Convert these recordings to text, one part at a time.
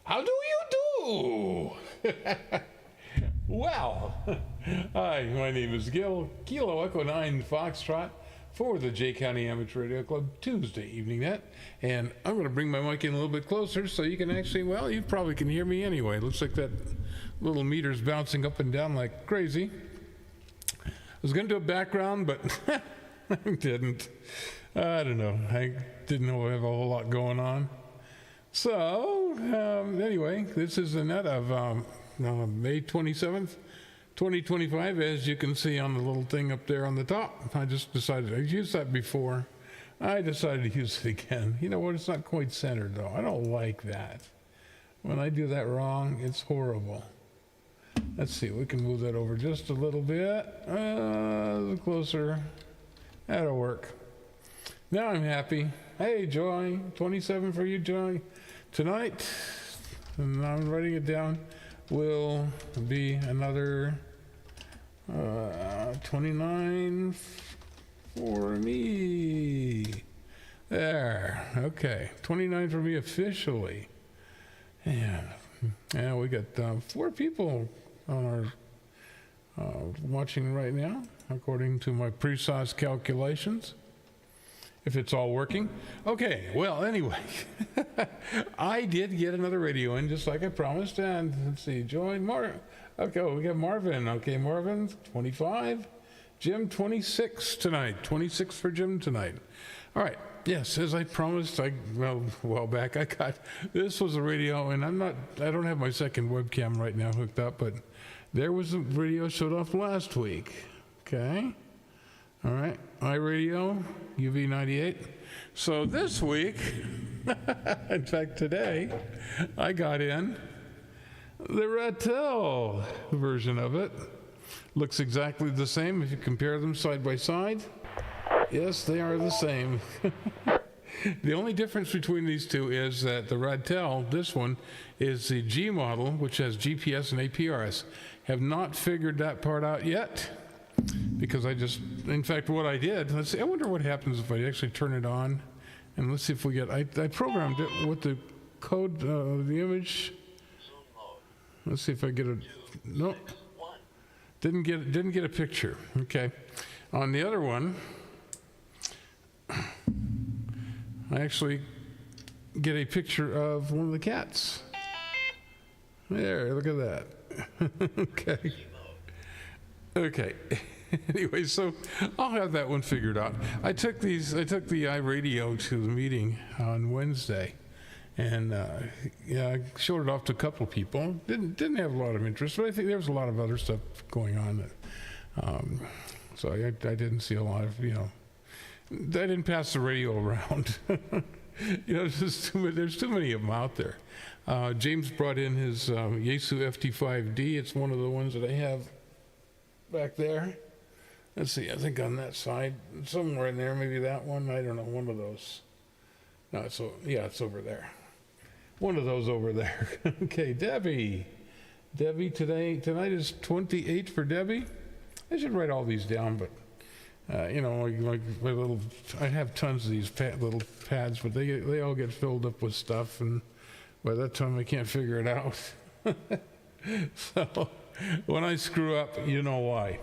How do you do? Well, hi, my name is Gil, Kilo Echo 9 Foxtrot for the Jay County Amateur Radio Club Tuesday evening net. And I'm going to bring my mic in a little bit closer so you can actually, well, you probably can hear me anyway. It looks like that little meter's bouncing up and down like crazy. I was going to do a background, but I didn't. I don't know. I didn't know I have a whole lot going on. So, anyway, this is the net of May 27th, 2025, as you can see on the little thing up there on the top. I just decided, I've used that before. I decided to use it again. You know what, it's not quite centered though. I don't like that. When I do that wrong, it's horrible. Let's see, we can move that over just a little bit. A little closer. That'll work. Now I'm happy. Hey, Joy, 27 for you, Joy. Tonight, and I'm writing it down, will be another 29 for me. There, okay, 29 for me officially. And we got 4 people on our watching right now, according to my precise calculations. If it's all working. Okay, well, anyway, I did get another radio in just like I promised, and let's see, join okay, we got Marvin. Okay, Marvin, 25. Jim, 26 tonight. 26 for Jim tonight. All right, yes, as I promised, a while back, this was a radio, and I don't have my second webcam right now hooked up, but there was a radio showed off last week, okay? All right, iRadio, UV98. So this week, in fact today, I got in the Rattel version of it. Looks exactly the same if you compare them side by side. Yes, they are the same. The only difference between these two is that the Rattel, this one, is the G model, which has GPS and APRS. Have not figured that part out yet. Because in fact, what I did, let's see, I wonder what happens if I actually turn it on. And let's see if we get, I programmed it with the code, the image. Let's see if I get no, didn't get a picture, okay. On the other one, I actually get a picture of one of the cats. There, look at that. Okay. Okay. Anyway, so I'll have that one figured out. I took the iRadio to the meeting on Wednesday, and I showed it off to a couple of people. Didn't have a lot of interest, but I think there was a lot of other stuff going on. So I didn't see a lot of, I didn't pass the radio around. There's too many of them out there. James brought in his Yaesu FT5D. It's one of the ones that I have back there. Let's see, I think on that side, somewhere in there, maybe that one, I don't know, one of those. No, it's over there. One of those over there. Okay, Debbie. Debbie, tonight is 28 for Debbie. I should write all these down, but, like my little, I have tons of these little pads, but they all get filled up with stuff, and by that time I can't figure it out. So, when I screw up, you know why.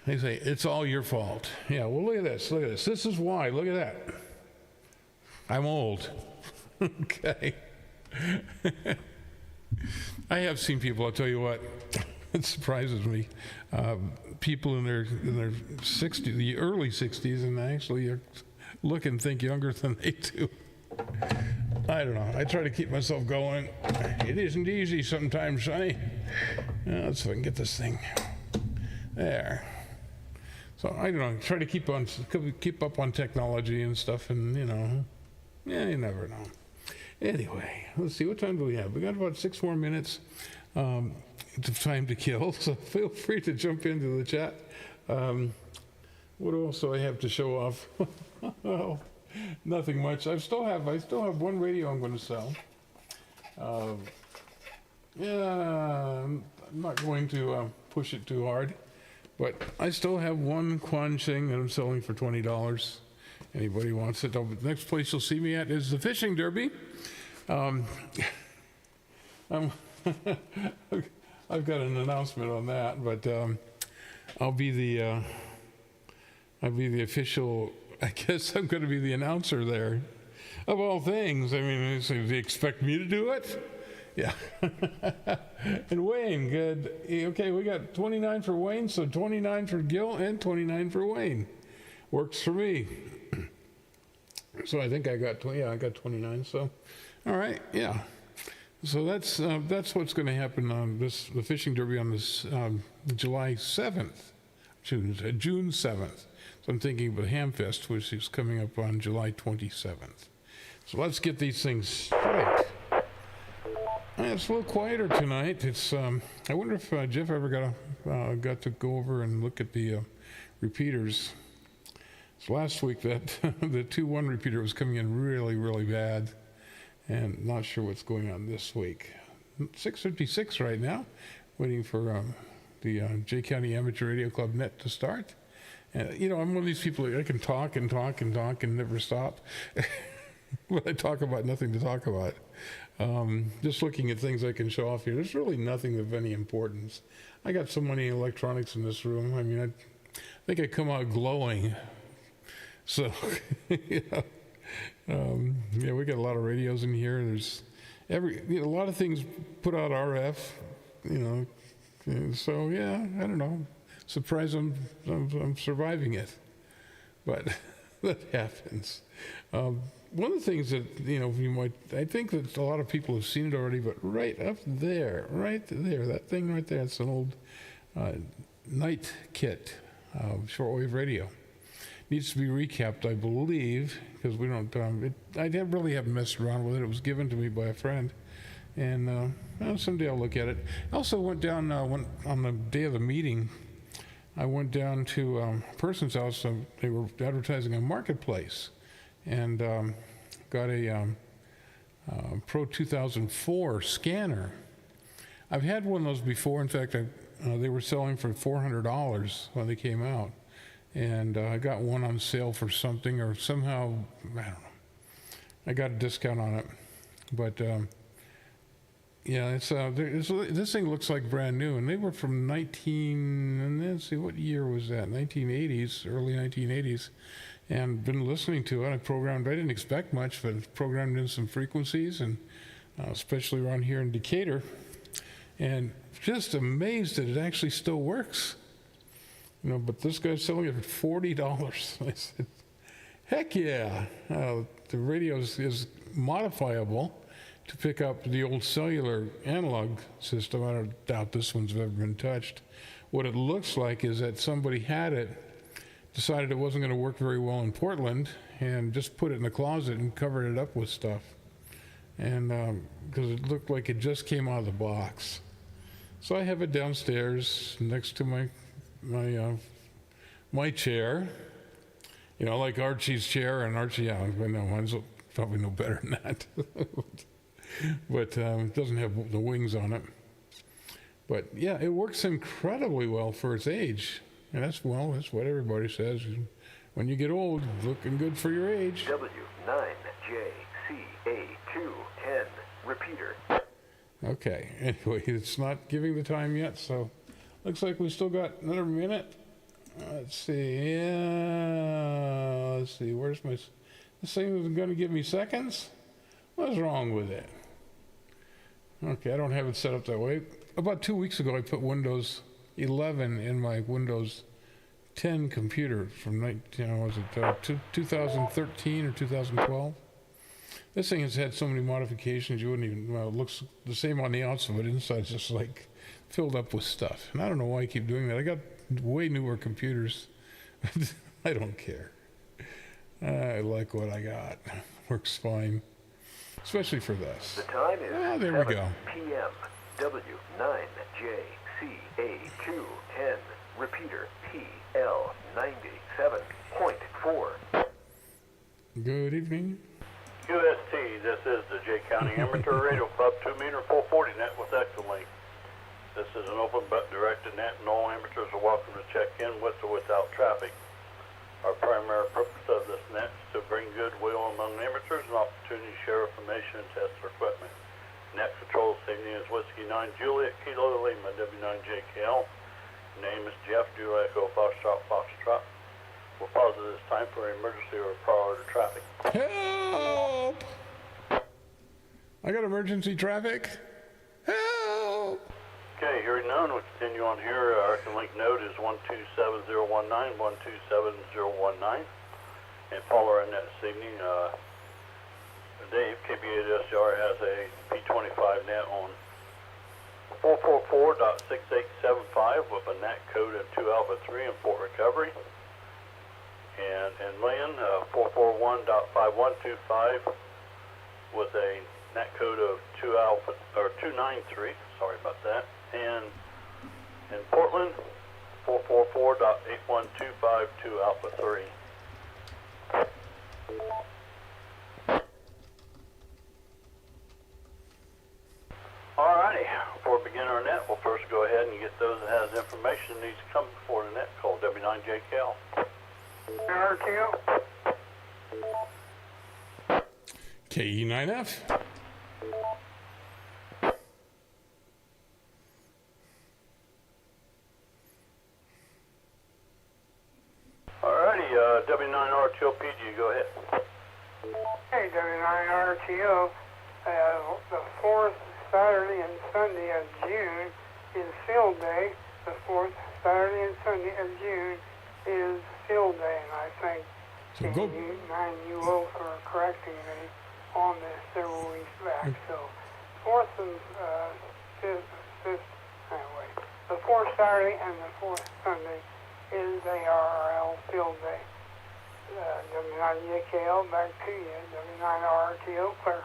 They say, it's all your fault. Yeah, well, look at this. This is why. Look at that. I'm old. Okay. I have seen people, I'll tell you what, it surprises me. People in their 60s, the early 60s, and actually look and think younger than they do. I don't know. I try to keep myself going. It isn't easy sometimes, Sonny. Let's see if I can get this thing. There. So I don't know. Try to keep up on technology and stuff, and you never know. Anyway, let's see. What time do we have? We got about 6 more minutes of time to kill. So feel free to jump into the chat. What else do I have to show off? Oh, nothing much. I still have one radio I'm going to sell. I'm not going to push it too hard, but I still have one Quan Sheng that I'm selling for $20. Anybody wants it? The next place you'll see me at is the Fishing Derby. I'm I've got an announcement on that, but I'll be the official. I guess I'm going to be the announcer there, of all things. I mean, so they expect me to do it. Yeah. And Wayne, good. Okay, we got 29 for Wayne, so 29 for Gil and 29 for Wayne. Works for me. So I think I got 29. So, all right, yeah. So that's what's going to happen on the fishing derby on this July 7th, June 7th. So I'm thinking of the Hamfest, which is coming up on July 27th. So let's get these things straight. It's a little quieter tonight. It's I wonder if Jeff ever got to go over and look at the repeaters. So last week that the 2-1 repeater was coming in really, really bad, and not sure what's going on this week. 6:56 right now, waiting for the Jay County Amateur Radio Club net to start. And I'm one of these people that I can talk and talk and talk and never stop. But I talk about nothing to talk about. Just looking at things I can show off here, there's really nothing of any importance. I got so many electronics in this room. I mean, I think I come out glowing. So, we got a lot of radios in here. There's a lot of things put out RF, so yeah, I don't know. Surprised I'm surviving it, but that happens. One of the things that I think that a lot of people have seen it already, but right there, that thing right there, it's an old night kit shortwave radio. Needs to be recapped, I believe, because we don't. I really haven't messed around with it. It was given to me by a friend, and someday I'll look at it. I also went down on the day of the meeting. I went down to a person's house. They were advertising a marketplace, and got a Pro 2004 scanner. I've had one of those before. In fact, they were selling for $400 when they came out. And I got one on sale for something, or somehow, I don't know. I got a discount on it. But, this thing looks like brand new. And they were from let's see, what year was that? 1980s, early 1980s. And been listening to it. I didn't expect much, but programmed in some frequencies, and especially around here in Decatur. And just amazed that it actually still works. But this guy's selling it for $40. I said, heck yeah. The radio is modifiable to pick up the old cellular analog system. I don't doubt this one's ever been touched. What it looks like is that somebody had it, decided it wasn't going to work very well in Portland, and just put it in the closet and covered it up with stuff. And because it looked like it just came out of the box. So I have it downstairs next to my chair, like Archie's chair, and Archie, mine's probably no better than that. But it doesn't have the wings on it. But yeah, it works incredibly well for its age. And that's what everybody says. When you get old, looking good for your age. W9JCA210 repeater. Okay, anyway, it's not giving the time yet, so looks like we still got another minute. Let's see, where's this thing isn't going to give me seconds? What's wrong with it? Okay, I don't have it set up that way. About 2 weeks ago, I put Windows 11 in my Windows 10 computer from 2013 or 2012. This thing has had so many modifications, you wouldn't even, it looks the same on the outside, but inside's just like filled up with stuff. And I don't know why I keep doing that. I got way newer computers. I don't care. I like what I got. Works fine. Especially for this. The time is there we go. p.m. W9JCA210 repeater PL97.4. Good evening. UST, this is the Jay County Amateur Radio Club 2-meter 440 net with Excelink. This is an open but directed net, and all amateurs are welcome to check in with or without traffic. Our primary purpose of this net is to bring goodwill among amateurs and opportunity to share information and test their equipment. Net control signaling is Whiskey 9 Juliet, Kilo Lima, W9JKL. Name is Jeff, Duo Echo, Foxtrot, Foxtrot. We'll pause at this time for emergency or priority traffic. Help! I got emergency traffic. Help! Okay, hearing none, we'll continue on here. Our link node is 127019, 127019. And follow our net this evening. Dave, KBA-SR has a P25 net on 444.6875 with a NAT code of 2 Alpha 3 in port recovery. And in Lynn, 441.5125 with a NAT code of 2 Alpha or 293. Sorry about that. And in Portland, 444.8125 2 Alpha 3. Alrighty, before we begin our net, we'll first go ahead and get those that has information that needs to come before the net called W9JKL. RTO. KE9F. Alrighty, W9RTO PG, go ahead. Hey, W9RTO, the 4th Saturday and Sunday of June is field day. The 4th Saturday and Sunday of June is field day, and I thank So go. KE9UO for correcting me on this several weeks back. So 4th and 5th, anyway, the 4th Saturday and the 4th Sunday is ARRL field day. W9JKL, back to you. W9RTO, clear.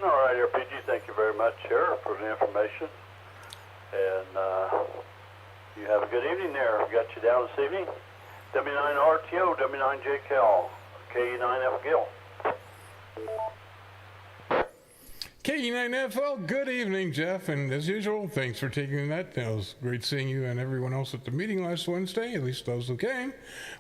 All right, RPG, thank you very much, Sheriff, for the information. And you have a good evening there. We got you down this evening. W9RTO, W9JKL, KE9F Gill. KE9F, well, good evening, Jeff, and as usual, thanks for taking that. It was great seeing you and everyone else at the meeting last Wednesday, at least those who came.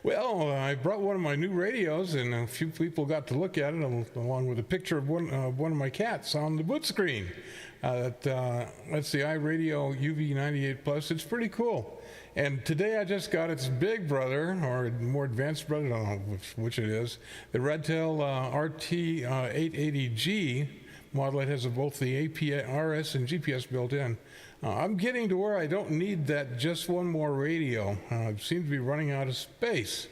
Well, I brought one of my new radios, and a few people got to look at it, along with a picture of one of my cats on the boot screen. That's the iRadio UV98 Plus. It's pretty cool. And today I just got its big brother, or more advanced brother, I don't know which it is, the Redtail RT880G model. It has both the APRS and GPS built in. I'm getting to where I don't need that just one more radio. I seem to be running out of space.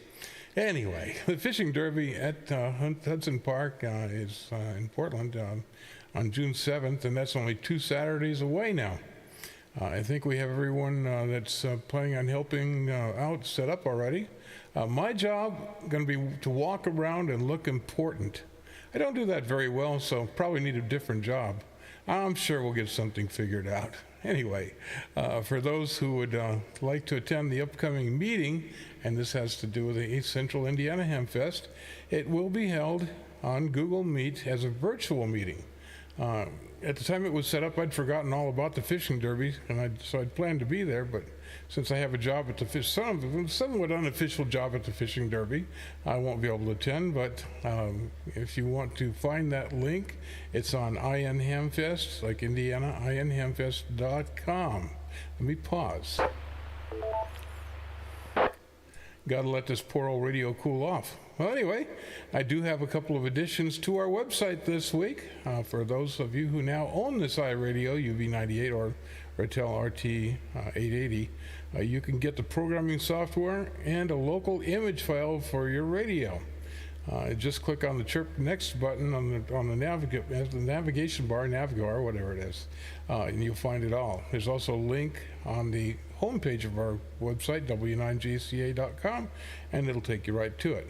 Anyway, the fishing derby at Hudson Park is in Portland on June 7th, and that's only 2 Saturdays away now. I think we have everyone that's planning on helping out set up already. My job going to be to walk around and look important. I don't do that very well, so probably need a different job. I'm sure we'll get something figured out. Anyway, for those who would like to attend the upcoming meeting, and this has to do with the East Central Indiana Hemfest, it will be held on Google Meet as a virtual meeting. At the time it was set up, I'd forgotten all about the fishing derby, and so I'd planned to be there, but since I have a job at the somewhat unofficial job at the fishing derby, I won't be able to attend. But if you want to find that link, it's on IN Hamfest, like Indiana, inhamfest.com. Let me pause. Gotta let this poor old radio cool off. Well, anyway, I do have a couple of additions to our website this week. For those of you who now own this iRadio UV98 or Redtail RT880, you can get the programming software and a local image file for your radio. Just click on the Chirp Next button on the navigation bar, Navigar, whatever it is, and you'll find it all. There's also a link on the homepage of our website, w9jca.com, and it'll take you right to it.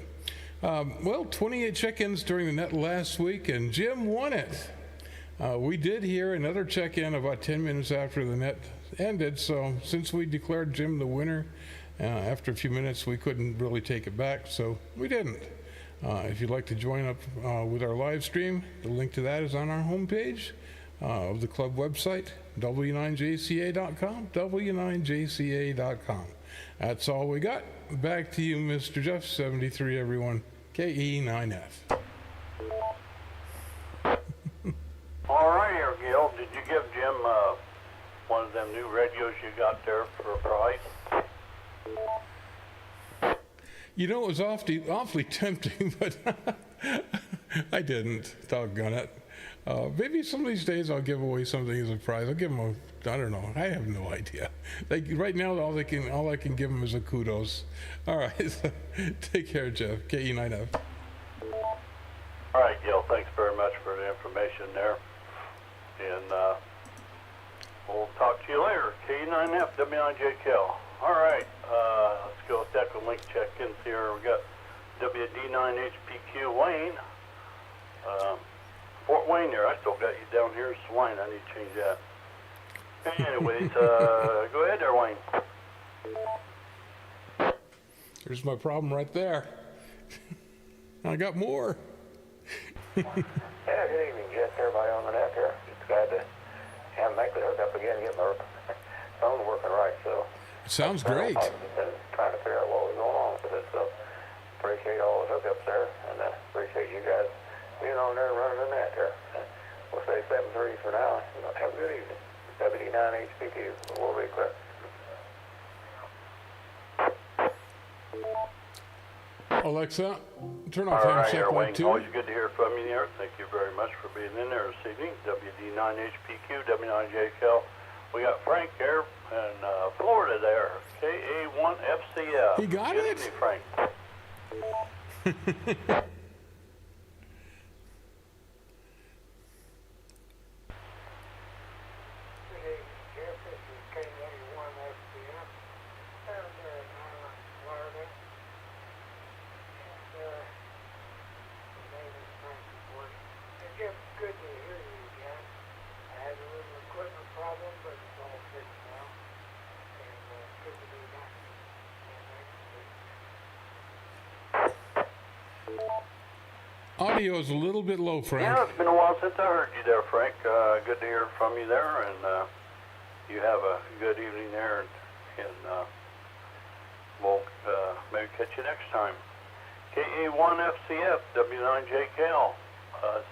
Well, 28 check-ins during the net last week, and Jim won it. We did hear another check-in about 10 minutes after the net ended, so since we declared Jim the winner, after a few minutes we couldn't really take it back, so we didn't. If you'd like to join up with our live stream, the link to that is on our homepage of the club website, w9jca.com, w9jca.com. That's all we got. Back to you, Mr. Jeff, 73, everyone. KE9F. Gail, did you give Jim one of them new radios you got there for a price? You know, it was awfully tempting, but I didn't. Doggone it. Maybe some of these days I'll give away something as a prize. I'll give them a, I don't know. I have no idea. Right now, all I can give them is a kudos. All right. Take care, Jeff. KE9F. All right, Gail, thanks very much for the information there. And we'll talk to you later. K9F, W9JKL. All right, let's go with Deco Link check-ins here. We got WD9HPQ Wayne. Fort Wayne there. I still got you down here as Swine. I need to change that. Anyways, go ahead there, Wayne. There's my problem right there. I got more. Yeah, good evening, Jess. Everybody on the net here. Just glad to have make the hookup again, get my phone working right. So Sounds great. I've been trying to figure out what was going on with it. So appreciate all the hookups there, and appreciate you guys being on there running the net there. We'll say 7-3 for now. Have a good evening. WD9HPQ. We'll be quick. Alexa, turn off All ham right, check Wayne. 1 2. Always good to hear from you there. Thank you very much for being in there this evening. WD9HPQ, W9JKL. We got Frank here in Florida there. KA1FCF. He got Good it? evening, Frank. Good evening, Jeff. This is K81SPF down there in Island, Florida. And my name is Frank Ford. And Jeff, good to hear you again. I had a little equipment problem, but it's all fixed now. And good to be back. And Audio is a little bit low, Frank. Yeah, it's been a while since I heard you there, Frank. Good to hear from you there, and you have a good evening there, and we'll maybe catch you next time. KA1FCF, W9JKL,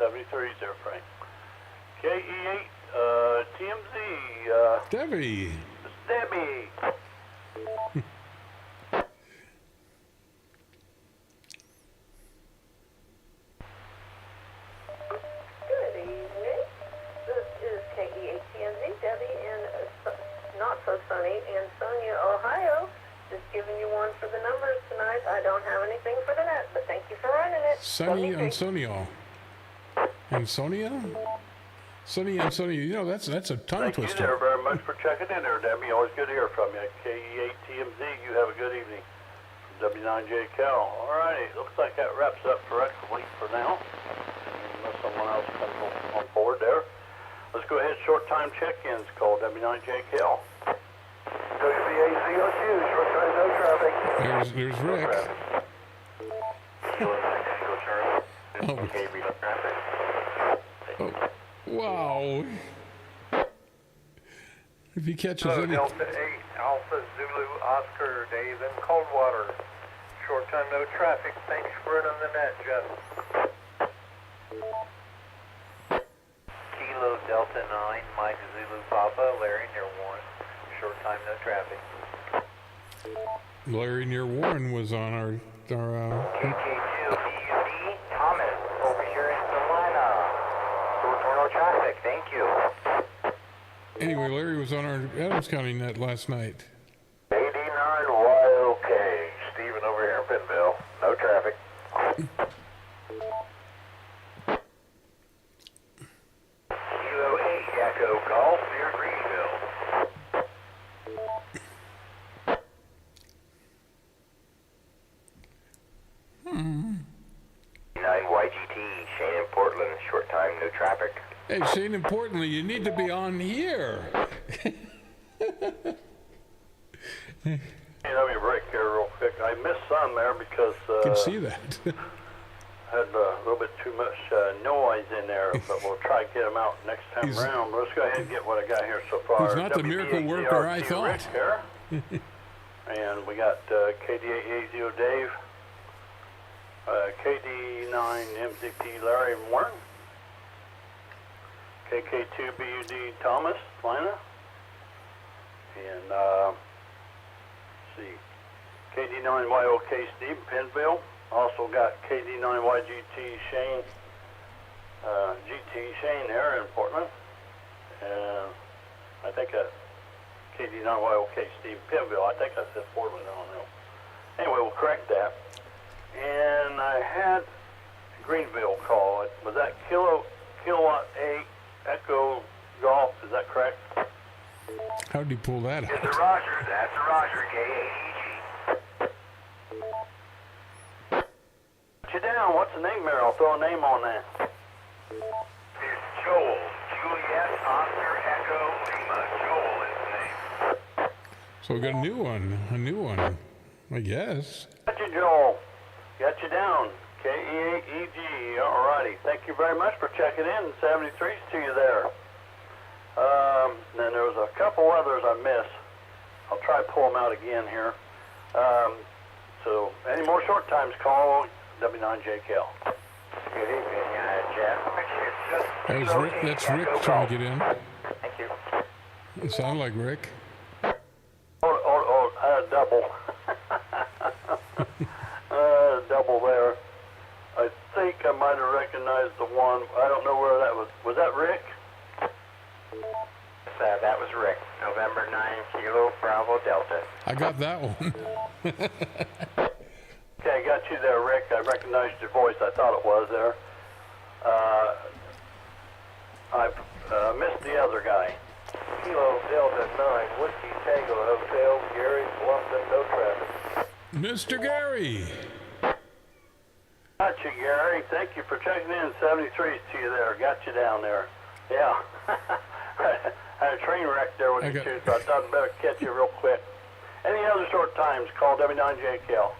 73s there, Frank. KE8, TMZ, Debbie. Debbie. Good evening. This is KE8TMZ, Debbie in not so sunny Ansonia, Ohio. Just giving you one for the numbers tonight. I don't have anything for the net, but thank you for running it. Sunny 73. Ansonia. Ansonia? Sunny Ansonia. You know, that's a tongue Thank you twister. there very much for checking in there, Debbie. Always good to hear from you. KE8TMZ, you have a good evening. W9JKL. All righty, looks like that wraps up for Excellent for now. Unless someone else comes on board there. Let's go ahead, short time check-ins, call W9JKL. WBACOQ, short time, no traffic. There's Rick. Oh. Oh. Wow. If he catches Hello, any... Delta 8, Alpha Zulu Oscar, Dave in Coldwater. Short time, no traffic. Thanks for it on the net, Jeff. Kilo Delta 9, Mike Zulu Papa, Larry near Warren. Short time, no traffic. Larry near Warren was on our KK2 EUD, Thomas, over here in Salina. Short time, no traffic. Thank you. anyway, Larry was on our Adams County net last night. 89YOK, Stephen over here in Pinville. No traffic. Kilo 8, Echo Golf near Greenville. 9YGT, Shane in Portland, short time, no traffic. Hey, Shane, importantly, you need to be on here. Hey, let me break here real quick. I missed some there because I can see that. had a little bit too much noise in there, but we'll try to get them out next time He's- around. But let's go ahead and get what I got here so far. He's not the miracle worker I WBACRT Rick thought. here. And we got KD8AZO Dave, KD9 MZP Larry Warren, KK2BUD Thomas, Atlanta. And, let's see, KD9YOK Steve, Penville. Also got KD9YGT Shane, GT Shane there in Portland. And I think KD9YOK Steve, Penville. I think I said Portland, I don't know. Anyway, we'll correct that. And I had Greenville call. Was that Kilowatt 8 Echo Golf? Is that correct? How did he pull that It's a out? Roger. That's a Roger. KAEG. Put you down. What's the name there? I'll throw a name on that. It's Joel. Juliet Oscar Echo Lima. Joel is the name. So we got a new one, I guess. Got you, Joel. Got you down. KEAEG. Alrighty. Thank you very much for checking in. 73s to you there. Then there was a couple others I missed. I'll try to pull them out again here. So any more short times, call W9JKL. Good evening, Jeff. That's Rick trying to get in. Thank you. It sounded like Rick. Double. Double there. I think I might have recognized the one. I don't know where that was. Was that Rick? That was Rick. November 9 Kilo Bravo Delta. I got that one. Okay, I got you there, Rick. I recognized your voice. I thought it was there. I missed the other guy. Kilo Delta 9 Whiskey Tango Hotel, Gary, Bluffton, no traffic. Mr. Gary. Got you, Gary. Thank you for checking in. 73s to you there. Got you down there. Yeah. I had a train wreck there with you too, so I thought I'd better catch you real quick. Any other short times, call W9JKL.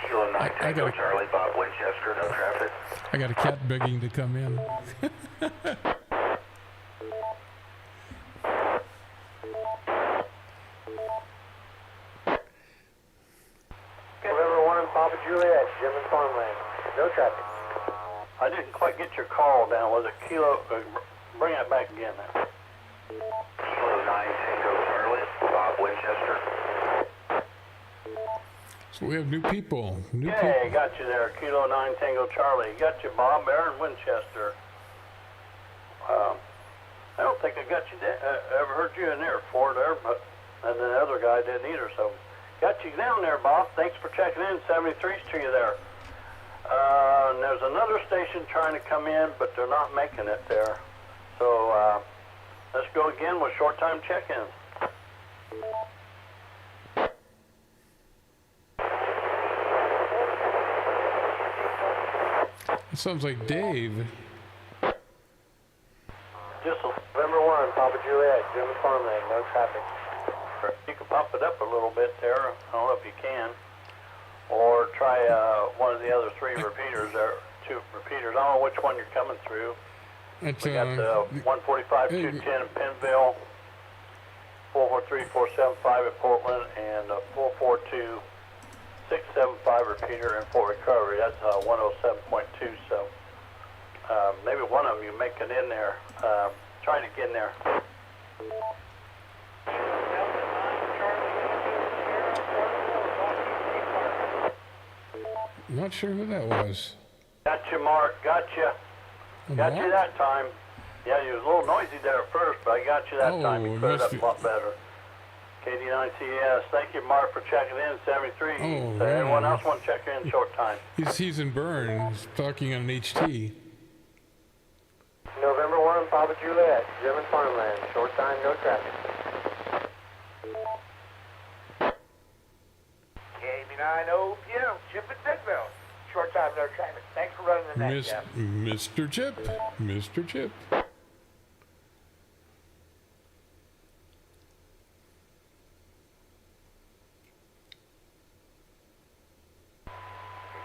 Kilo 9 Tango Charlie, Bob Winchester, no traffic. I got a cat begging to come in. November 1 Papa Juliet, Jim and Farmland. No traffic. I didn't quite get your call down. Was it Kilo? Bring that back again. Kilo 9 Tango Charlie, Bob Winchester. So we have new people. Hey, got you there. Kilo 9 Tango Charlie. Got you, Bob, Aaron, Winchester. I don't think I got you. Ever heard you in there before there, but and the other guy didn't either. So, got you down there, Bob. Thanks for checking in. 73s to you there. And there's another station trying to come in, but they're not making it there. So, let's go again with short time check-ins. It sounds like Dave. Just November 1 Papa Juliet, Jim and Farmland. No traffic. you can pump it up a little bit there. I don't know if you can. Or try one of the other three repeaters there. Two repeaters. I don't know which one you're coming through. It's, We got the 145, 210 in Penville, 443, 475 in Portland, and 442, 675 repeater in Fort Recovery. That's 107.2. So maybe one of them you make it in there. Try to get in there. not sure who that was. Got you, Mark. Got you. Got you Mark? that time. Yeah, you was a little noisy there at first, but I got you that time. You put it up a lot better. KD9CS. Thank you, Mark, for checking in. 73. Oh, So anyone right. else want to check in short time? He's in Bern. He's talking on an HT. November 1 Papa Juliet, Jim and Farmland. Short time, no traffic. KB9 OPM, Chip and Bigville. Short time, no traffic. Thanks for running the net, Jeff. Mr. Chip. Mr. Chip.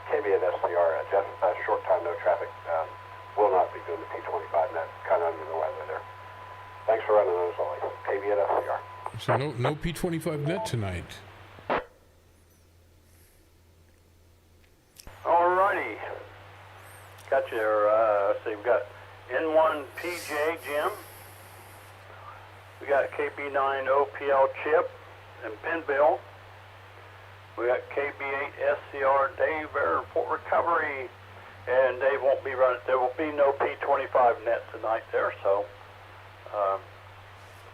KBN SCR, Jeff, short time, no traffic. Will not be doing the P25 net, kind of under the weather there. Thanks for running those only. KBN SCR. So no P25 net tonight. Alrighty. Got you there. So you've got N1 PJ Jim. We got KB9 OPL Chip and Pinville. We got KB8 SCR Dave Airport Recovery, and Dave won't be running. There will be no P25 net tonight there, so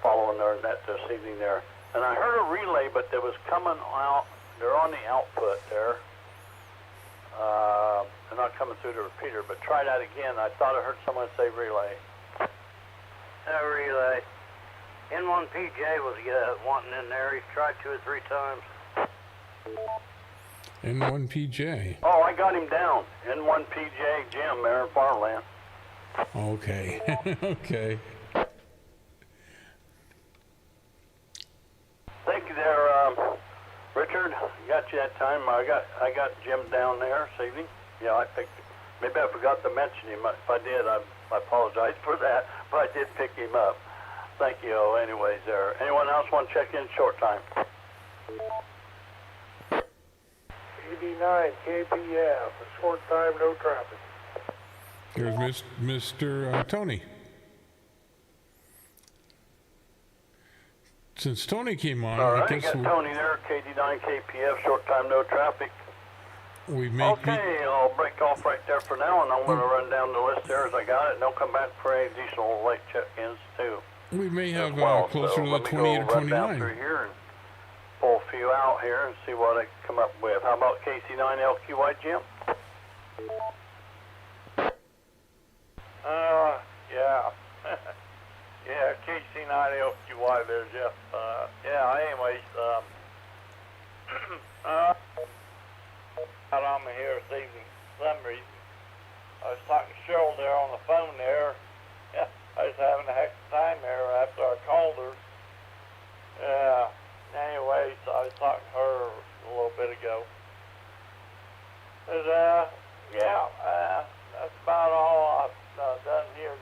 following their net this evening there. And I heard a relay, but there was coming out. They're on the output there. They're not coming through the repeater, but try that again. I thought I heard someone say relay. Relay. N1 PJ was wanting in there. He's tried 2 or 3 times. N1 PJ. Oh, I got him down. N1 PJ Jim there in Farmland. Okay. Okay. Thank you there, Richard. Got you that time. I got Jim down there this evening. Yeah, I picked him. Maybe I forgot to mention him. If I did, I apologize for that. But I did pick him up. Thank you. Anyways, there. Anyone else want to check in short time? 89 KPF, a short time, no traffic. Here's Mr. Tony. Since Tony came on, All I right, guess got Tony there, KD9 KPF, short time, no traffic. we may Okay, I'll break off right there for now, and I'm going to run down the list there as I got it, and they'll come back for any additional late check-ins, too. we may have Well, closer so to the let me 28 or go run down 29. through here and pull a few out here and see what I can come up with. How about KC9LQY, Jim? Yeah. Yeah, KC9LQY there, Jeff. Yeah, anyways, out on me here this evening for some reason. I was talking to Cheryl there on the phone there. Yeah, I was having a heck of a time there after I called her. Yeah, anyways, I was talking to her a little bit ago. But, that's about all I've done here.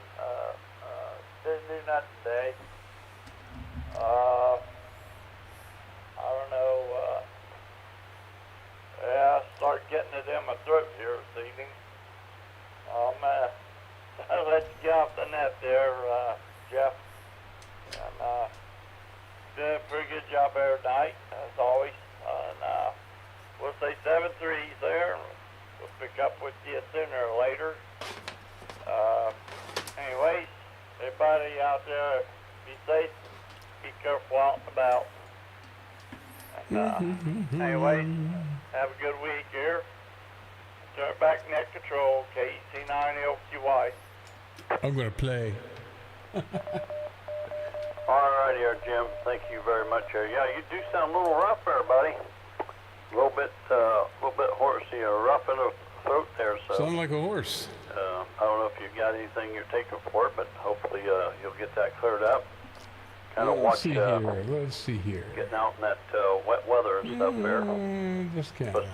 Didn't do nothing today. I don't know, yeah, I started getting it in my throat here this evening. I'll let you get off the net there, Jeff. And, doing a pretty good job every night, as always. And, we'll say 7-3s there. We'll pick up with you sooner or later. Anyways, everybody out there, be safe, be careful out and about. And, anyways, have a good week here. Turn it back net control, KC9LQY. I'm going to play. All right here, Jim. Thank you very much here. Yeah, you do sound a little rough there, buddy. A little bit horsey or rough in the throat there. So Sound like a horse. I don't know if you've got anything you're taking for it, but hopefully you'll get that cleared up. Kind of watch Let's see here. getting out in that wet weather and stuff there. Just can't. But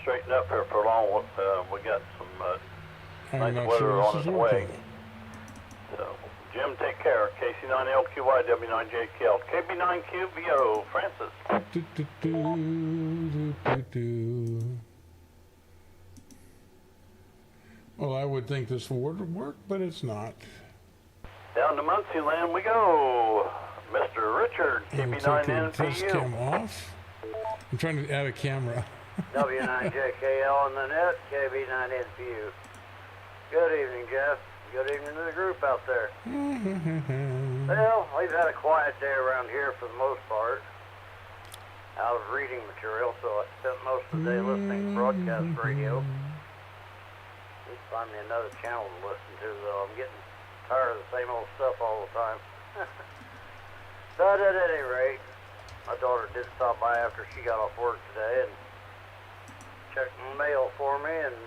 straighten up here for long. We got some I'm nice not weather sure on this its is way. working. So, Jim, take care. KC9LQY, W9JKL, KB9QVO, Francis. Do, do, do, do, do. Well, I would think this would work, but it's not. Down to Muncie land we go. Mr. Richard, And take the test KB9NPU. cam off. I'm trying to add a camera. W9JKL on the net, KB9NPU. Good evening, Jeff. Good evening to the group out there. Well, we've had a quiet day around here for the most part. I was reading material, so I spent most of the day listening to broadcast radio. At least find me another channel to listen to, though. I'm getting tired of the same old stuff all the time. But at any rate, my daughter did stop by after she got off work today and checked the mail for me and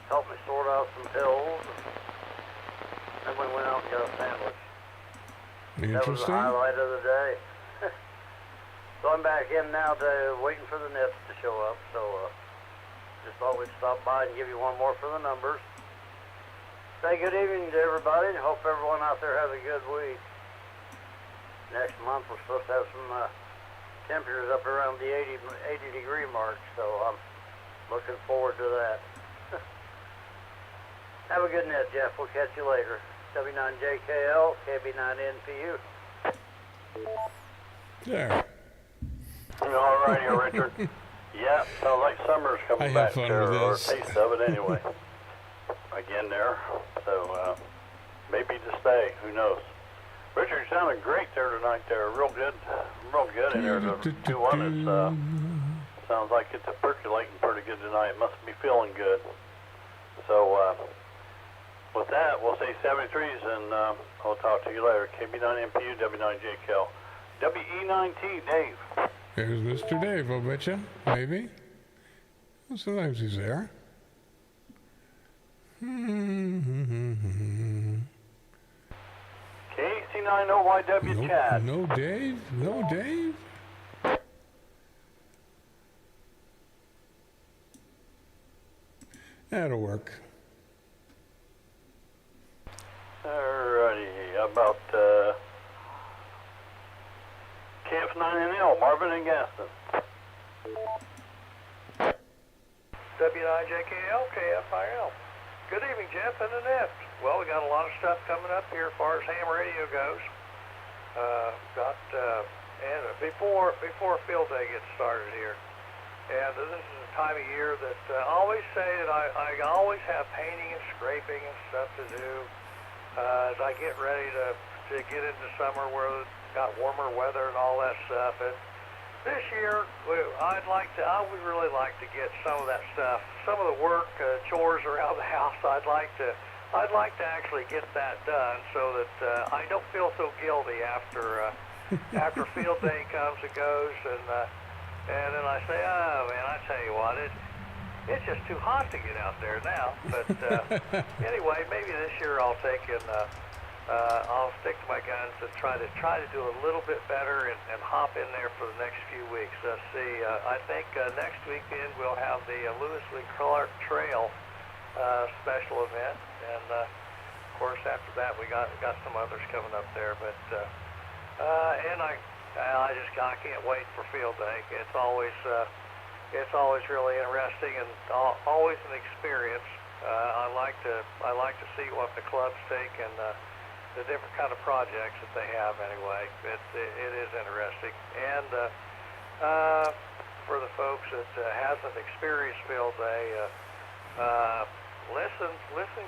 helped me sort out some pills. Then we went out and got a sandwich. That was the Interesting. highlight of the day. So I'm back in now to waiting for the nets to show up. So just thought we'd stop by and give you one more for the numbers. Say good evening to everybody and hope everyone out there has a good week. Next month we're supposed to have some temperatures up around the 80 degree mark, so I'm looking forward to that. Have a good night, Jeff. We'll catch you later. W9JKL, KB9NPU. There. All righty, Richard. Yeah, sounds like summer's I coming have back fun there, with or a this. taste of it anyway. Again there. So, maybe to stay, who knows. Richard, you sounded great there tonight there. Real good in there. The 2-1 is, sounds like it's percolating pretty good tonight. It must be feeling good. So, with that, we'll say 73s, and I'll talk to you later. KB9MPU, W9JKL. WE9T, Dave. There's Mr. Dave, I'll bet you. Maybe. Well, sometimes he's there. KC90YW Chad. No Dave? No Dave? That'll work. Alrighty, how about KF9NL, Marvin and Gaston. W9JKL, KFIL. Good evening, Jeff and Annette. Well, we got a lot of stuff coming up here as far as ham radio goes. And before field day gets started here. And this is a time of year that I always say that I always have painting and scraping and stuff to do as I get ready to get into summer where it's got warmer weather and all that stuff. And this year, I would really like to get some of that stuff, some of the work, chores around the house. I'd like to actually get that done so that I don't feel so guilty after field day comes and goes, and then I say, oh man, I tell you what, it's just too hot to get out there now. But anyway, maybe this year I'll take and I'll stick to my guns and try to do a little bit better and hop in there for the next few weeks. Let's see. I think next weekend we'll have the Lewis Lee Clark Trail special event, and of course after that we got some others coming up there. But and I can't wait for field day. It's always really interesting and always an experience. I like to see what the clubs take and the different kind of projects that they have. Anyway, it is interesting. And for the folks that hasn't experienced field day, listen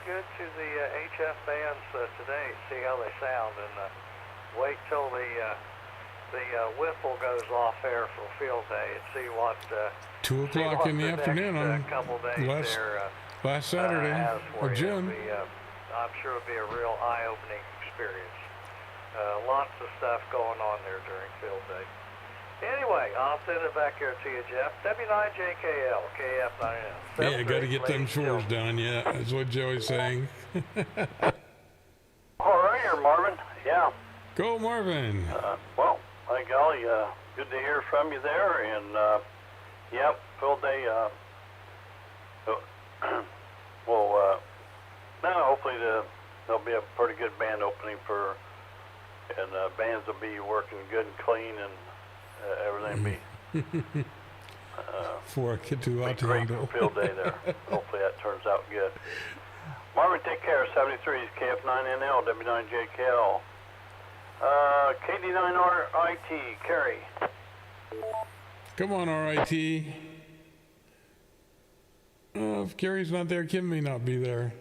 good to the HF bands today. See how they sound, and wait till the whiffle goes off there for field day and see what 2 o'clock in the afternoon next, on couple days last Saturday has for of you. June. I'm sure it'll be a real eye-opening experience. Lots of stuff going on there during field day. Anyway, I'll send it back here to you, Jeff. W9JKL, KF9N. Yeah, got to get them chores done. Yeah, that's what Joey's saying. All right, here, Marvin. Yeah. Go, Marvin. Well, by golly, good to hear from you there. And, yep, field day, well, now hopefully there'll be a pretty good band opening and bands will be working good and clean, and everything be For a kid too hot to great handle. for field day there. Hopefully that turns out good. Marvin, take care. 73s, KF9NL, W9JKL. KD9RIT, Kerry. Come on, RIT. If Carrie's not there, Kim may not be there.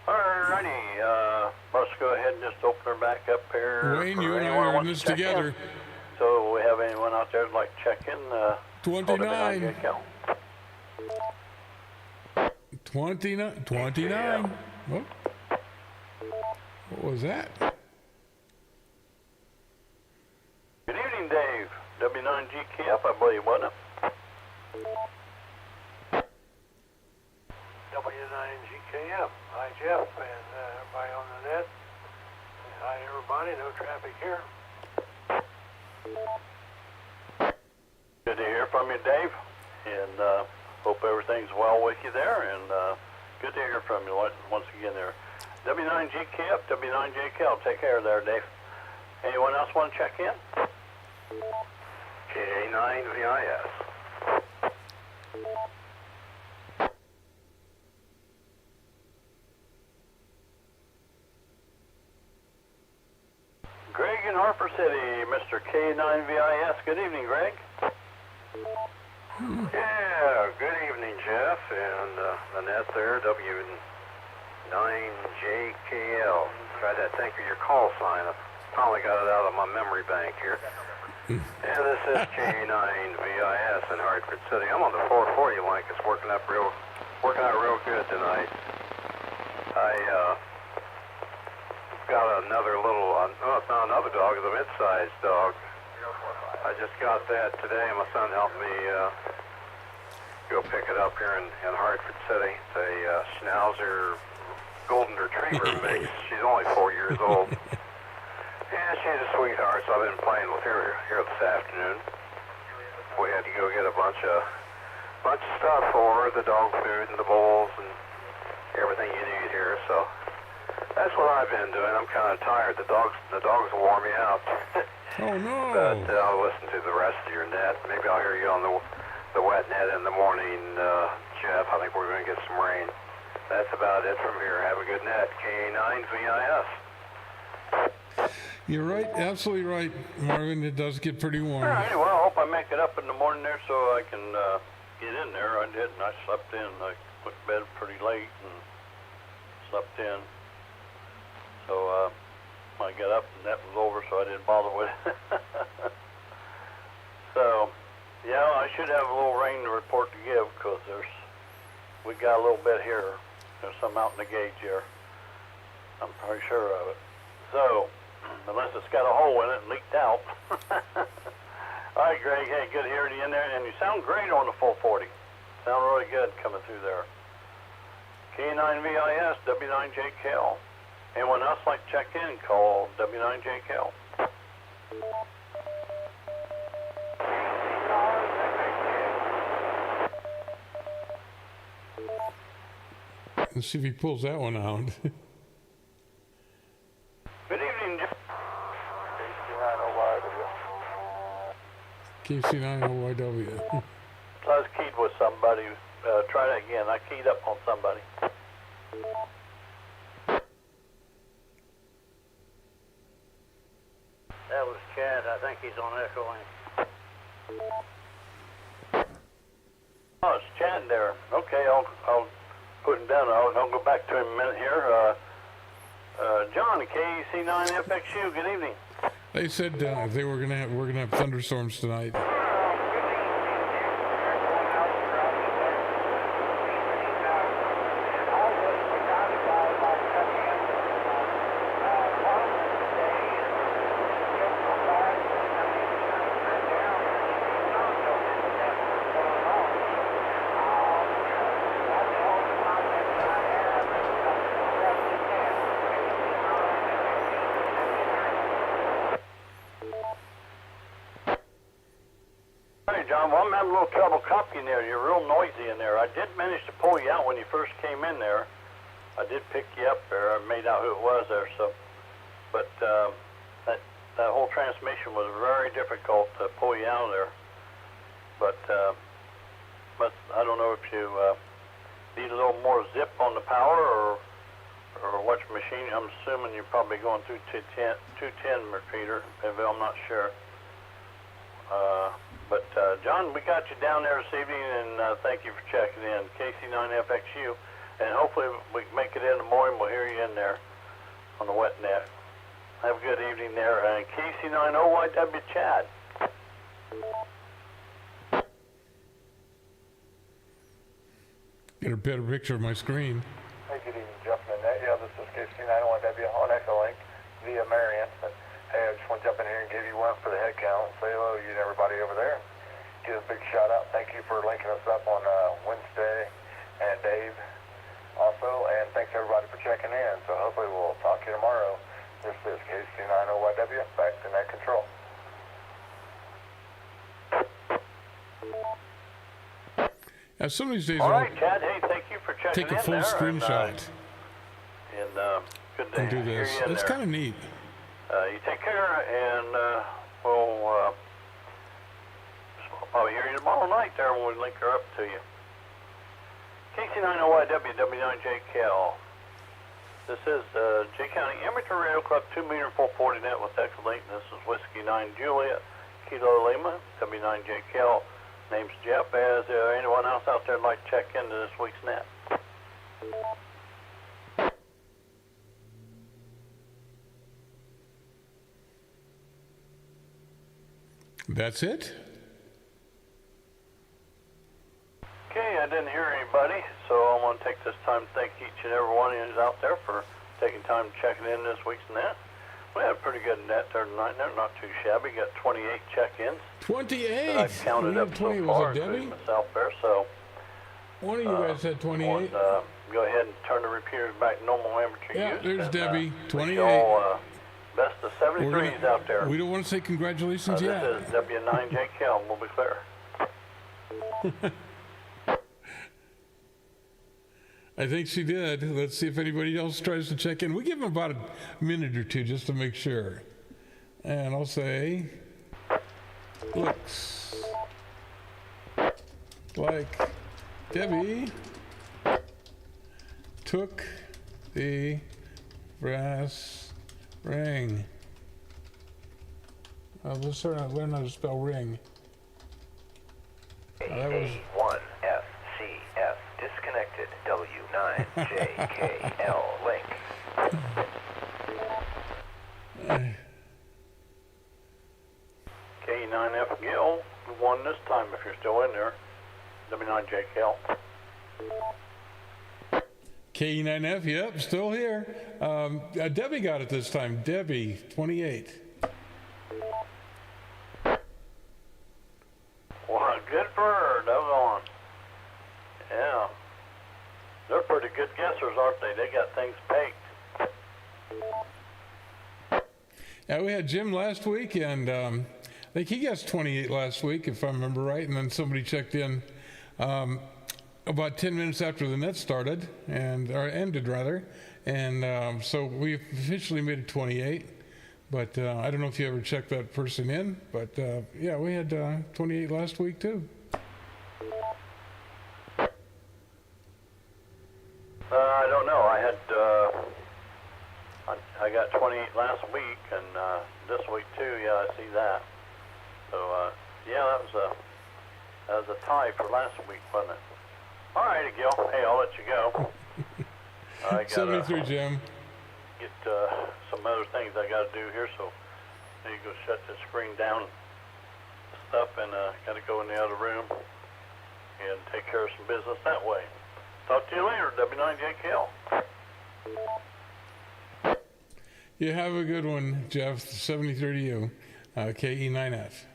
Alrighty, let's go ahead and just open her back up here. Wayne, you and I are in this together. So we have anyone out there that'd like to check in? 29. 29. Oh. What was that? Good evening, Dave. W9GKF, I believe, wasn't it? W9GKF. Hi, Jeff, and everybody on the net. Hi, everybody. No traffic here. Good to hear from you, Dave, and hope everything's well with you there, and good to hear from you once again there. W9GKF, W9JKL, take care there, Dave. Anyone else want to check in? KA9VIS. Harper City, Mr. K9VIS. Good evening, Greg. Yeah, good evening, Jeff, and Annette there, W9JKL. Tried that think of your call sign. I finally got it out of my memory bank here. And this is K9VIS in Hartford City. I'm on the 440 link. It's working out real good tonight. I got another little, no, it's not another dog, it's a mid-sized dog. I just got that today. My son helped me go pick it up here in Hartford City. It's a Schnauzer Golden Retriever mix. She's only 4 years old. Yeah, she's a sweetheart, so I've been playing with her here this afternoon. We had to go get a bunch of stuff for her, the dog food and the bowls and everything you need here, so that's what I've been doing. I'm kind of tired. The dogs wore me out. Oh, no. But I'll listen to the rest of your net. Maybe I'll hear you on the wet net in the morning, Jeff. I think we're going to get some rain. That's about it from here. Have a good net. K9VIS. You're right, absolutely right, Marvin. It does get pretty warm. All right, well, I hope I make it up in the morning there so I can get in there. I did, and I slept in. I went to bed pretty late and slept in. So I got up and that was over, so I didn't bother with it. So, yeah, I should have a little rain to report to give because we got a little bit here. There's some out in the gauge here. I'm pretty sure of it. So, unless it's got a hole in it and leaked out. All right, Greg, hey, good hearing you in there. And you sound great on the 440. Sound really good coming through there. K9VIS, W9JKL. Anyone else like to check in, call W9JKL. Let's see if he pulls that one out. Good evening, Jeff. KC9OYW. I was keyed with somebody. Try that again. I keyed up on somebody. That was Chad. I think he's on echoing. Oh, it's Chad there. Okay, I'll put him down. I'll go back to him in a minute here. John, KC9FXU. Good evening. They said we're gonna have thunderstorms tonight. John, well, I'm having a little trouble copying there. You're real noisy in there. I did manage to pull you out when you first came in there. I did pick you up there. I made out who it was there. So, but that whole transmission was very difficult to pull you out of there. But I don't know if you need a little more zip on the power or which machine. I'm assuming you're probably going through 210 repeater. Maybe I'm not sure. But John, we got you down there this evening, and thank you for checking in. KC9FXU, and hopefully we can make it in the morning. We'll hear you in there on the wet net. Have a good evening there. And KC9OYW Chad. Get a better picture of my screen. Hey, good evening, Jeff and Annette. Yeah, this is KC901W on Echolink via Marion. Hey, I just want to jump in here and give you one for the head count. Say hello to you and everybody over there. Give a big shout out. Thank you for linking us up on Wednesday and Dave also. And thanks everybody for checking in. So hopefully we'll talk to you tomorrow. This is KC9OYW. Back to net control. Now, some of these days All right, Chad. Hey, thank you for checking in. take a full there, screenshot and good to and do hear this. you in It's there. kind of neat. You take care, and we'll probably hear you tomorrow night there when we link her up to you. KC9OYW, W9JKL. This is J County Amateur Radio Club 2 meter 440 net with X-Link. This is Whiskey 9 Juliet, Kilo Lima, W9JKL. Name's Jeff. Is there anyone else out there that'd like to check into this week's net? That's it? Okay, I didn't hear anybody, so I want to take this time to thank each and every one of you out there for taking time to checking in this week's net. We had a pretty good net there tonight. They're not too shabby. Got 28 check-ins. 28? That I've counted up so far, including myself there. So one of you guys said 28. Go ahead and turn the repeaters back to normal amateur Yeah, use. there's and, Debbie, 28. All, best of 73s out there. We don't want to say congratulations yet. This is W9JKL. We'll be clear. I think she did. Let's see if anybody else tries to check in. We give them about a minute or two just to make sure. And I'll say, looks like Debbie took the brass ring. Let's learn how to spell ring. That was A1FCF disconnected W9JKL link. K9F Gill won this time if you're still in there. W9JKL. K9F, yep, still here. Debbie got it this time. Debbie, 28. Well, good for her. That was on. Yeah. They're pretty good guessers, aren't they? They got things pegged. Yeah, we had Jim last week, and I think he guessed 28 last week, if I remember right. And then somebody checked in about 10 minutes after the net started, or ended rather. And so we officially made it 28. But I don't know if you ever checked that person in. But yeah, we had 28 last week too. I don't know. I got 28 last week, and this week too. Yeah, I see that. So yeah, that was a tie for last week, wasn't it? All righty, Gil. Hey, I'll let you go. I got 73, Jim. Get some other things I got to do here, so I need to go shut this screen down stuff, and got to go in the other room and take care of some business that way. Talk to you later, W9JKL. You have a good one, Jeff. 73 to you. KE9F.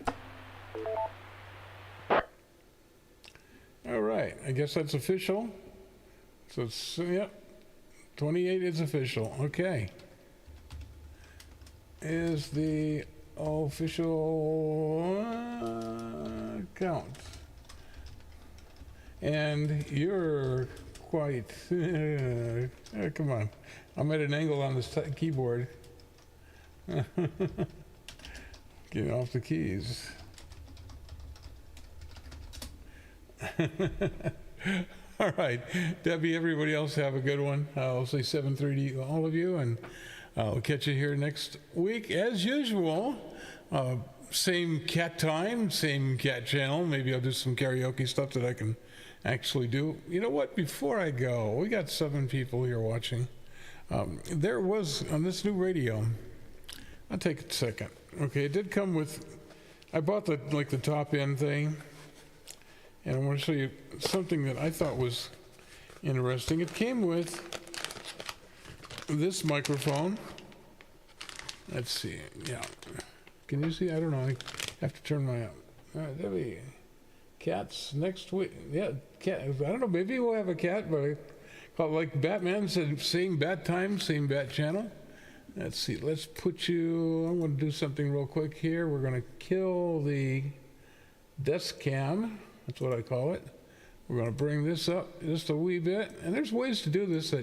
All right, I guess that's official. So it's, yep, 28 is official. Okay. Is the official count. And you're quite, come on. I'm at an angle on this keyboard. Get off the keys. All right, Debbie, everybody else have a good one. I'll say 7:30 to all of you, and I'll catch you here next week as usual. Same cat time, same cat channel. Maybe I'll do some karaoke stuff that I can actually do. You know what? Before I go, we got 7 people here watching. There was on this new radio. I'll take a second. Okay, it did come with. I bought the top end thing. And I want to show you something that I thought was interesting. It came with this microphone. Let's see. Yeah. Can you see? I don't know. I have to turn my... Debbie. Cats next week. Yeah, cat. I don't know. Maybe we'll have a cat, but I call it like Batman said, same bat time, same bat channel. Let's see. Let's put you... I'm going to do something real quick here. We're going to kill the desk cam. That's what I call it. We're going to bring this up just a wee bit. And there's ways to do this.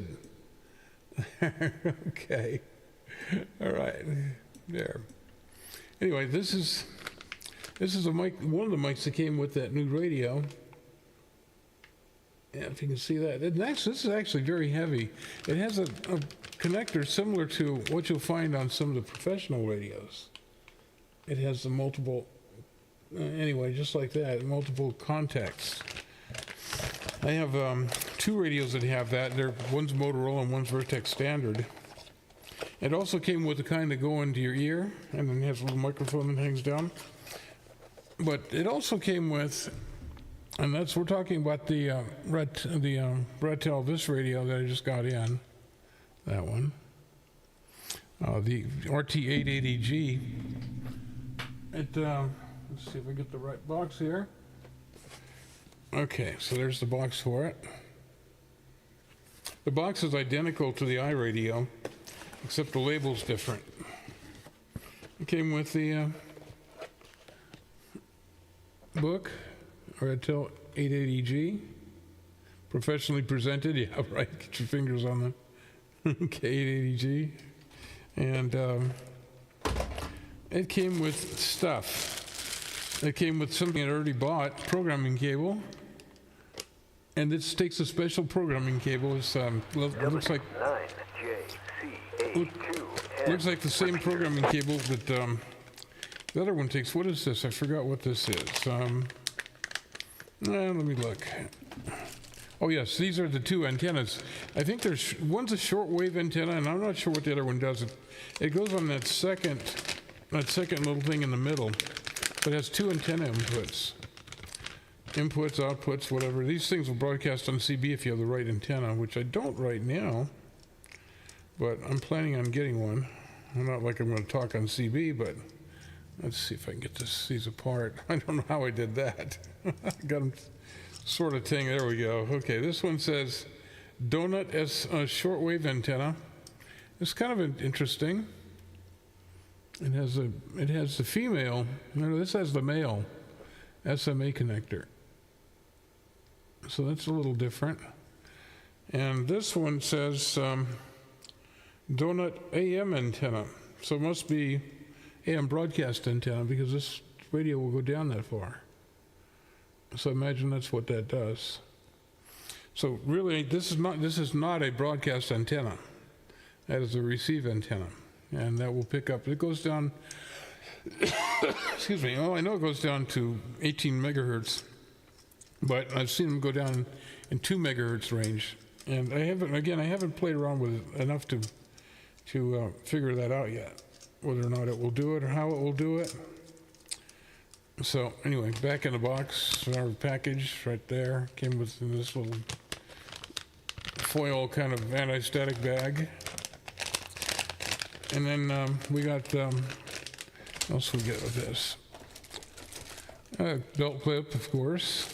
Okay. All right. There. Anyway, this is a mic, one of the mics that came with that new radio. And if you can see that. This is actually very heavy. It has connector similar to what you'll find on some of the professional radios. It has the multiple, anyway, just like that, multiple contacts. I have 2 radios that have that. One's Motorola and one's Vertex Standard. It also came with the kind that go into your ear, and then it has a little microphone that hangs down. But it also came with, and we're talking about the Redtel this radio that I just got in, that one, the RT880G. Let's see if I get the right box here. Okay, so there's the box for it. The box is identical to the iRadio, except the label's different. It came with the book, Redtel 880G, professionally presented. Yeah, right. Get your fingers on the K880G, and it came with stuff. It came with something I already bought, programming cable, and this takes a special programming cable. It's looks like looks like the same programming cable that the other one takes. What is this? I forgot what this is. Let me look. Oh yes, these are the 2 antennas. I think one's a shortwave antenna, and I'm not sure what the other one does. It goes on that second little thing in the middle, but it has 2 antenna inputs. Inputs, outputs, whatever. These things will broadcast on CB if you have the right antenna, which I don't right now, but I'm planning on getting one. I'm not like I'm going to talk on CB, but let's see if I can get these apart. I don't know how I did that. Got them sort of thing. There we go. Okay, this one says Donut as a shortwave antenna. It's kind of interesting. It has the female. No, this has the male SMA connector. So that's a little different. And this one says Donut AM antenna. So it must be AM broadcast antenna, because this radio will go down that far. So imagine that's what that does. So really, this is not a broadcast antenna. That is a receive antenna, and that will pick up. It goes down. Excuse me. Oh, I know it goes down to 18 megahertz, but I've seen them go down in 2 megahertz range, and I haven't played around with it enough to figure that out yet, whether or not it will do it or how it will do it. So anyway, back in the box, our package right there came with this little foil kind of anti-static bag, and then we got what else we get with this? Belt clip, of course,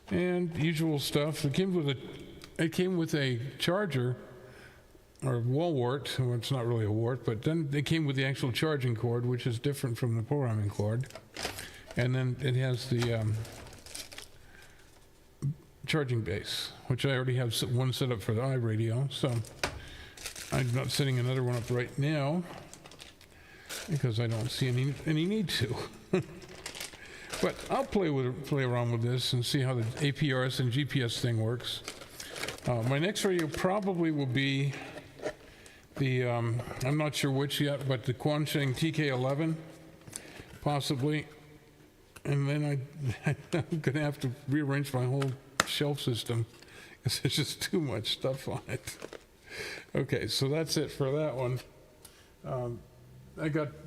and usual stuff. It came with a charger, or wall wart. Well, it's not really a wart, but then it came with the actual charging cord, which is different from the programming cord. And then it has the charging base, which I already have one set up for the iRadio, so I'm not setting another one up right now because I don't see any need to. But I'll play around with this and see how the APRS and GPS thing works. My next radio probably will be the, I'm not sure which yet, but the Quansheng TK11, possibly. And then I'm going to have to rearrange my whole shelf system because there's just too much stuff on it. Okay, so that's it for that one.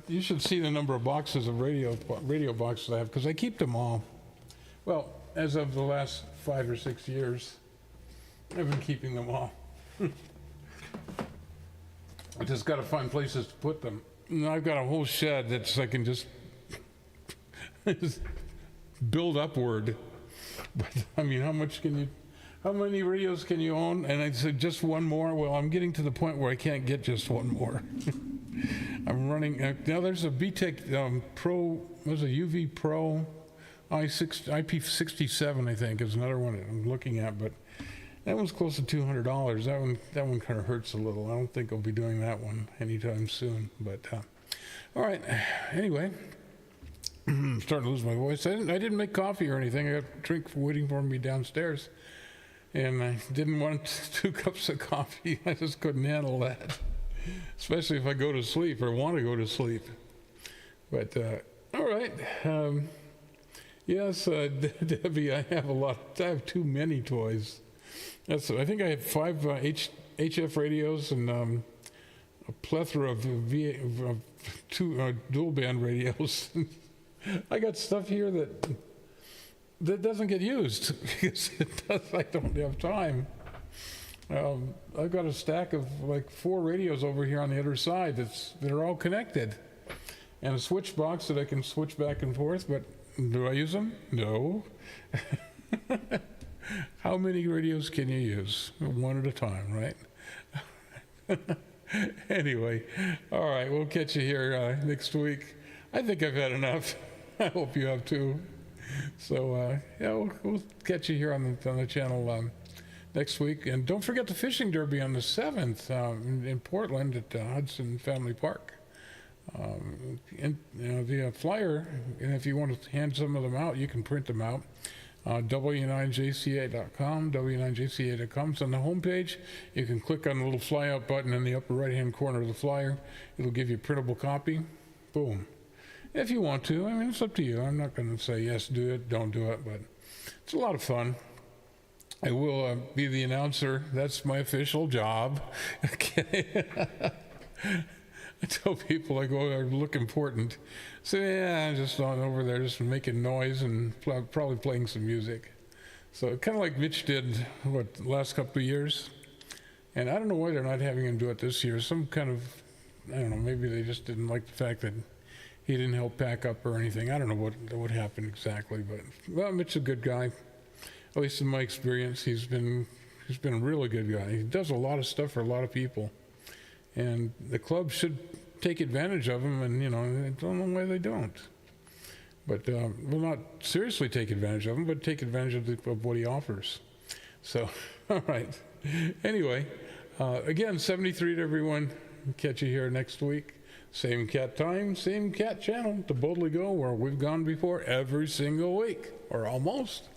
You should see the number of boxes of radio boxes I have, because I keep them all. Well, as of the last 5 or 6 years, I've been keeping them all. I just got to find places to put them. And I've got a whole shed that's I can just build upward. But I mean, how many radios can you own? And I said, just one more? Well, I'm getting to the point where I can't get just one more. I'm running, now there's a BTEC Pro, there's a UV Pro IP67, I think, is another one I'm looking at, but that one's close to $200. That one kind of hurts a little. I don't think I'll be doing that one anytime soon, but all right, anyway. I'm starting to lose my voice. I didn't make coffee or anything. I got a drink waiting for me downstairs, and I didn't want 2 cups of coffee. I just couldn't handle that. especially if I go to sleep or want to go to sleep. But, all right. Yes, Debbie, I have too many toys. I think I have 5 HF radios and a plethora of two dual band radios. I got stuff here that doesn't get used because I don't have time. I've got a stack of like 4 radios over here on the other side that are all connected, and a switch box that I can switch back and forth. But do I use them? No. How many radios can you use? One at a time, right? Anyway, all right, we'll catch you here next week. I think I've had enough. I hope you have too. So, yeah, we'll catch you here on the channel next week. And don't forget the fishing derby on the 7th in Portland at Hudson Family Park. The flyer, and if you want to hand some of them out, you can print them out. W9JCA.com, W9JCA.com. It's on the homepage. You can click on the little fly out button in the upper right hand corner of the flyer. It'll give you a printable copy. Boom. If you want to, I mean, it's up to you. I'm not going to say yes, do it, don't do it, but it's a lot of fun. I will be the announcer. That's my official job. Okay. I tell people, I look important. So yeah, I'm just on over there just making noise and probably playing some music. So kind of like Mitch did, the last couple of years. And I don't know why they're not having him do it this year. Some kind of, I don't know, maybe they just didn't like the fact that he didn't help pack up or anything. I don't know what happened exactly, but well, Mitch's a good guy. At least in my experience, he's been a really good guy. He does a lot of stuff for a lot of people. And the club should take advantage of him, and, I don't know why they don't. But will not seriously take advantage of him, but take advantage of what he offers. So, all right. Anyway, again, 73 to everyone. Catch you here next week. Same cat time, same cat channel to Boldly Go, where we've gone before every single week, or almost